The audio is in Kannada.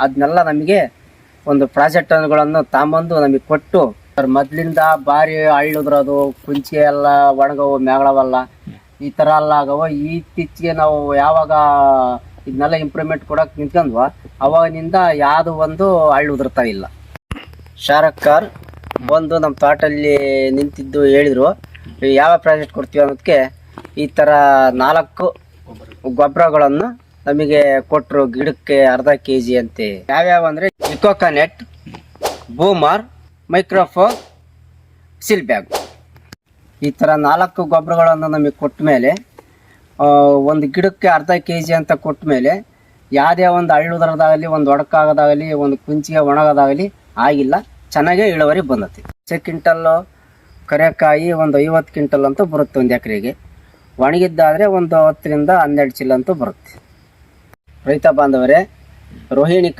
ಅದನ್ನೆಲ್ಲ ನಮಗೆ ಒಂದು ಪ್ರಾಜೆಕ್ಟ್ಗಳನ್ನು ತಾಂಬಂದು ನಮಗೆ ಕೊಟ್ಟು ಮೊದಲಿಂದ ಭಾರಿ ಹಳ್ಳುದ್ರದು ಕುಂಚಿ ಎಲ್ಲ ಒಣಗವು ಮ್ಯಾಗಳವಲ್ಲ ಈ ಥರ ಎಲ್ಲ ಆಗವ. ಇತ್ತೀಚೆಗೆ ನಾವು ಯಾವಾಗ ಇದನ್ನೆಲ್ಲ ಇಂಪ್ರೂವ್ಮೆಂಟ್ ಕೊಡೋಕೆ ನಿಂತ್ಕೊಂಡ್ವ ಅವಾಗಿನಿಂದ ಯಾವುದು ಒಂದು ಹಳ್ಳು ಉದುರ್ತಾ ಇಲ್ಲ. ಶಾರಕ್ ಕಾರ್ ಬಂದು ನಮ್ಮ ತೋಟಲ್ಲಿ ನಿಂತಿದ್ದು ಹೇಳಿದರು ಯಾವ ಪ್ರಾಜೆಕ್ಟ್ ಕೊಡ್ತೀವಿ ಅನ್ನೋದಕ್ಕೆ ಈ ಥರ 4 ಗೊಬ್ಬರಗಳನ್ನು ನಮಗೆ ಕೊಟ್ಟರು, ಗಿಡಕ್ಕೆ ಅರ್ಧ kg ಅಂತೆ. ಯಾವ್ಯಾವ ಅಂದರೆ ಇಕೋಕಾನೆಟ್, ಬೂಮರ್, ಮೈಕ್ರೋಫೋನ್, ಸಿಲ್ ಬ್ಯಾಗ್. ಈ ಥರ 4 ಗೊಬ್ಬರಗಳನ್ನು ನಮಗೆ ಕೊಟ್ಟ ಮೇಲೆ ಒಂದು ಗಿಡಕ್ಕೆ ಅರ್ಧ kg ಅಂತ ಕೊಟ್ಟ ಮೇಲೆ ಯಾವುದೇ ಒಂದು ಹಳ್ಳುದ್ರದಾಗಲಿ, ಒಂದು ಒಡಕಾಗೋದಾಗಲಿ, ಒಂದು ಕುಂಚಿಗೆ ಒಣಗೋದಾಗಲಿ ಆಗಿಲ್ಲ, ಚೆನ್ನಾಗೇ ಇಳುವರಿ ಬಂದತಿ. 10 ಕ್ವಿಂಟಲ್ಲು ಕರೆಕಾಯಿ ಒಂದು 50 ಕ್ವಿಂಟಲ್ ಅಂತೂ ಬರುತ್ತೆ ಒಂದು ಎಕರೆಗೆ. ಒಣಗಿದ್ದಾದರೆ ಒಂದು 10 ರಿಂದ 12 ಚೀಲ ಅಂತೂ ಬರುತ್ತೆ. ರೈತ ಬಾಂಧವರೇ, ರೋಹಿಣಿ